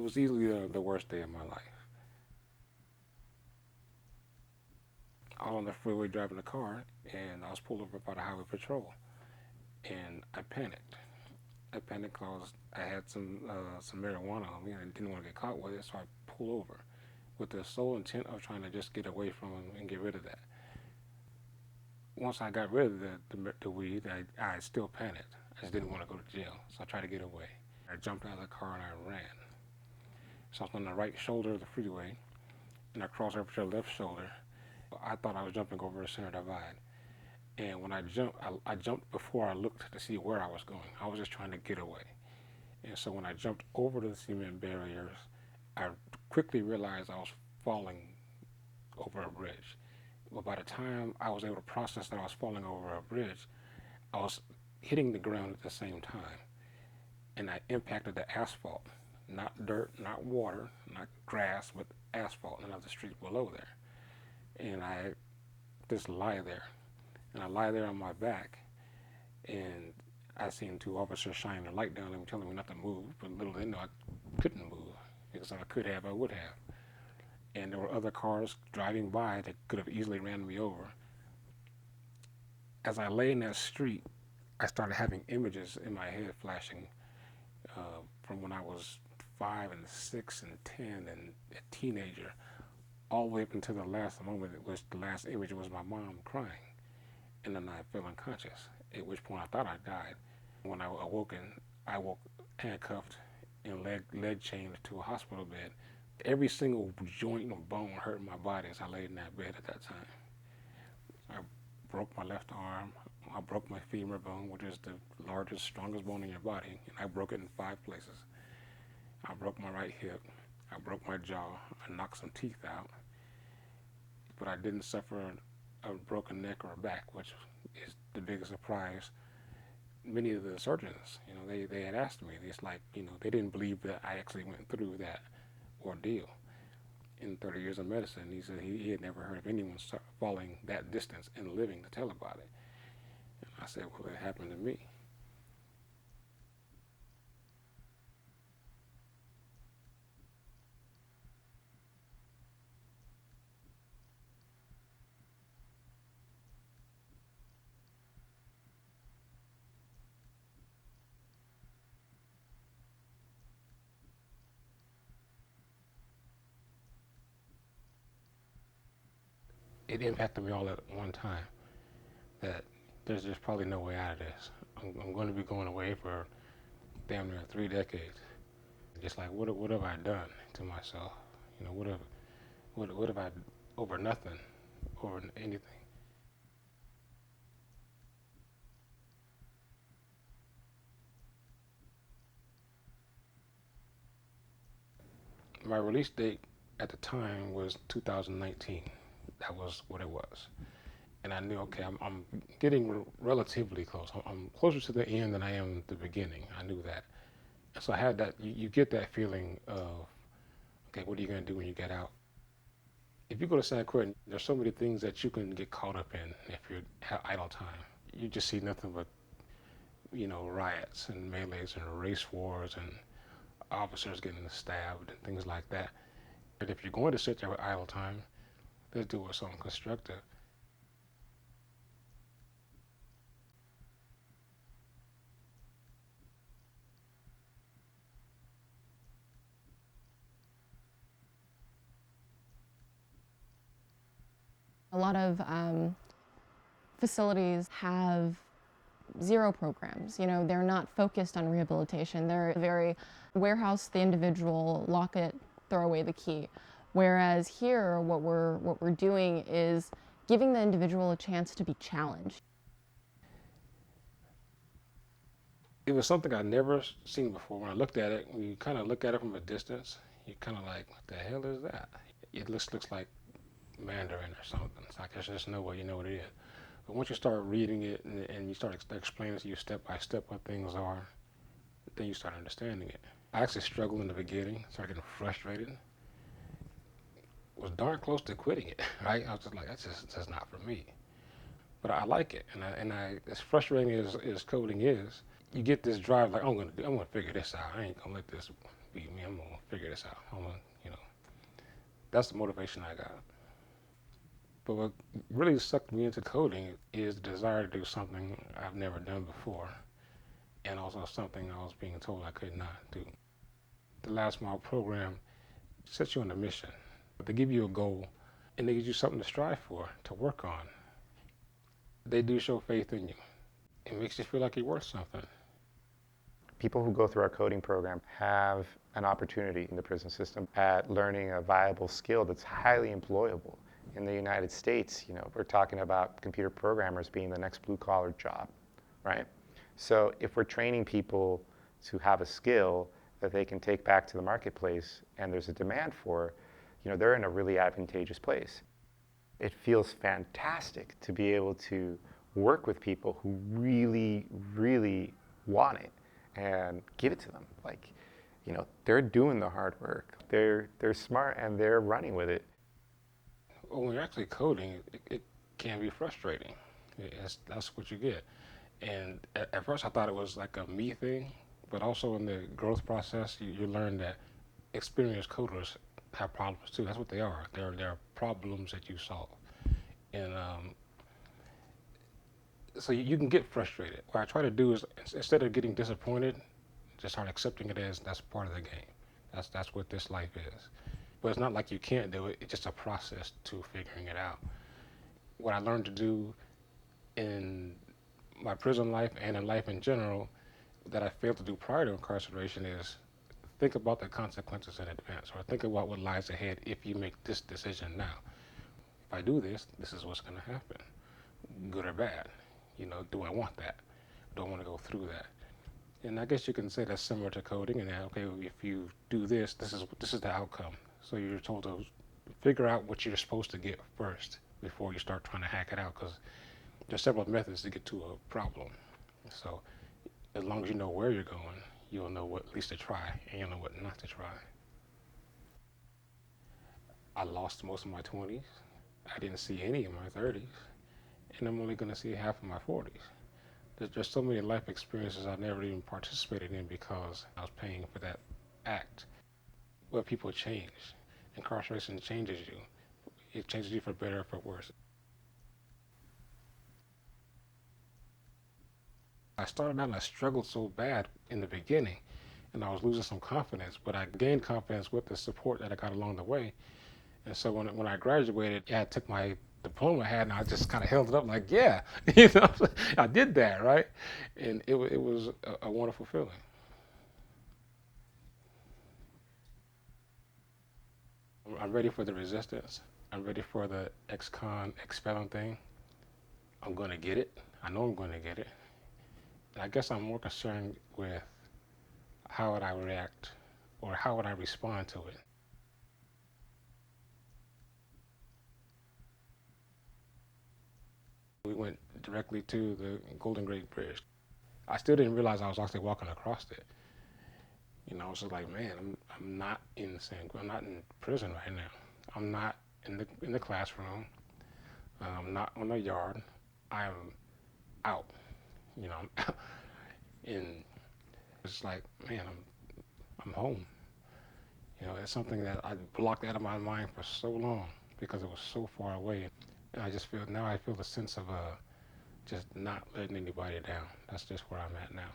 was easily the worst day of my life. I was on the freeway driving a car, and I was pulled over by the highway patrol, and I panicked. I panicked because I had some marijuana on me, and I didn't want to get caught with it, so I pulled over with the sole intent of trying to just get away from him and get rid of that. Once I got rid of the weed, I still panicked. I just didn't want to go to jail, so I tried to get away. I jumped out of the car and I ran. So I was on the right shoulder of the freeway, and I crossed over to the left shoulder. I thought I was jumping over a center divide. And when I jumped, I jumped before I looked to see where I was going. I was just trying to get away. And so when I jumped over the cement barriers, I quickly realized I was falling over a bridge. But by the time I was able to process that I was falling over a bridge, I was hitting the ground at the same time. And I impacted the asphalt, not dirt, not water, not grass, but asphalt and other streets below there. And I just lie there. And I lie there on my back, and I seen two officers shining a light down at me, telling me not to move. But little they know I couldn't move, because if I could have, I would have. And there were other cars driving by that could have easily ran me over. As I lay in that street, I started having images in my head flashing from when I was 5 and 6 and 10 and a teenager, all the way up until the last moment, which the last image was my mom crying. And then I fell unconscious, at which point I thought I died. When I awoke, I woke handcuffed and leg chained to a hospital bed. Every single joint and bone hurt in my body as I laid in that bed at that time. I broke my left arm. I broke my femur bone, which is the largest, strongest bone in your body, and I broke it in 5 places. I broke my right hip. I broke my jaw. I knocked some teeth out. But I didn't suffer a broken neck or a back, which is the biggest surprise. Many of the surgeons, they had asked me, it's like, they didn't believe that I actually went through that ordeal. In 30 years of medicine, he said he had never heard of anyone falling that distance and living to tell about it. And I said, well, it happened to me. It impacted me all at one time. That there's just probably no way out of this. I'm going to be going away for damn near 3 decades. Just like, what have I done to myself? What have I, over nothing, over anything? My release date at the time was 2019. That was what it was. And I knew, okay, I'm getting relatively close. I'm closer to the end than I am the beginning. I knew that. And so I had that, you get that feeling of, okay, what are you going to do when you get out? If you go to San Quentin, there's so many things that you can get caught up in if you have idle time. You just see nothing but, riots and melees and race wars and officers getting stabbed and things like that. But if you're going to sit there with idle time, let's do something constructive. A lot of facilities have zero programs. They're not focused on rehabilitation. They're very warehouse the individual, lock it, throw away the key. Whereas here, what we're doing is giving the individual a chance to be challenged. It was something I'd never seen before. When I looked at it, when you kind of look at it from a distance, you kind of like, what the hell is that? It looks like Mandarin or something. It's like there's just no way you know what it is. But once you start reading it and you start explaining to you step by step what things are, then you start understanding it. I actually struggled in the beginning, started getting frustrated. Was darn close to quitting it, right? I was just like, that's not for me. But I like it, and I as frustrating as coding is, you get this drive like I'm gonna figure this out. I ain't gonna let this beat me. I'm gonna figure this out. I'm gonna, you know, that's the motivation I got. But what really sucked me into coding is the desire to do something I've never done before, and also something I was being told I could not do. The last mile program sets you on a mission. They give you a goal, and they give you something to strive for, to work on. They do show faith in you. It makes you feel like you're worth something. People who go through our coding program have an opportunity in the prison system at learning a viable skill that's highly employable. In the United States, we're talking about computer programmers being the next blue-collar job, right? So if we're training people to have a skill that they can take back to the marketplace and there's a demand for, they're in a really advantageous place. It feels fantastic to be able to work with people who really, really want it and give it to them. Like, they're doing the hard work. They're smart and they're running with it. Well, when you're actually coding, it can be frustrating. That's what you get. And at first, I thought it was like a me thing, but also in the growth process, you learn that experienced coders have problems too. That's what they are. They're problems that you solve. And so you can get frustrated. What I try to do is instead of getting disappointed, just start accepting it as that's part of the game. That's what this life is. But it's not like you can't do it. It's just a process to figuring it out. What I learned to do in my prison life and in life in general that I failed to do prior to incarceration is think about the consequences in advance, or think about what lies ahead if you make this decision now. If I do this, this is what's going to happen, good or bad. Do I want that? Do I want to go through that? And I guess you can say that's similar to coding, and that okay, if you do this, this is the outcome. So you're told to figure out what you're supposed to get first before you start trying to hack it out, because there's several methods to get to a problem. So as long as you know where you're going, you'll know what at least to try, and you'll know what not to try. I lost most of my 20s. I didn't see any in my 30s, and I'm only going to see half of my 40s. There's so many life experiences I never even participated in because I was paying for that act. But people change. Incarceration changes you. It changes you for better or for worse. I started out and I struggled so bad in the beginning, and I was losing some confidence, but I gained confidence with the support that I got along the way. And so when I graduated, I took my diploma I had and I just kind of held it up like, yeah, I did that, right? And it was a wonderful feeling. I'm ready for the resistance. I'm ready for the ex-con expelling thing. I'm going to get it. I know I'm going to get it. And I guess I'm more concerned with how would I react or how would I respond to it. We went directly to the Golden Gate Bridge. I still didn't realize I was actually walking across it. I was just like, man, I'm not in I'm not in prison right now. I'm not in the classroom. I'm not on the yard. I'm out. I'm out. And it's like, man, I'm home. It's something that I blocked out of my mind for so long because it was so far away. And I feel a sense of just not letting anybody down. That's just where I'm at now.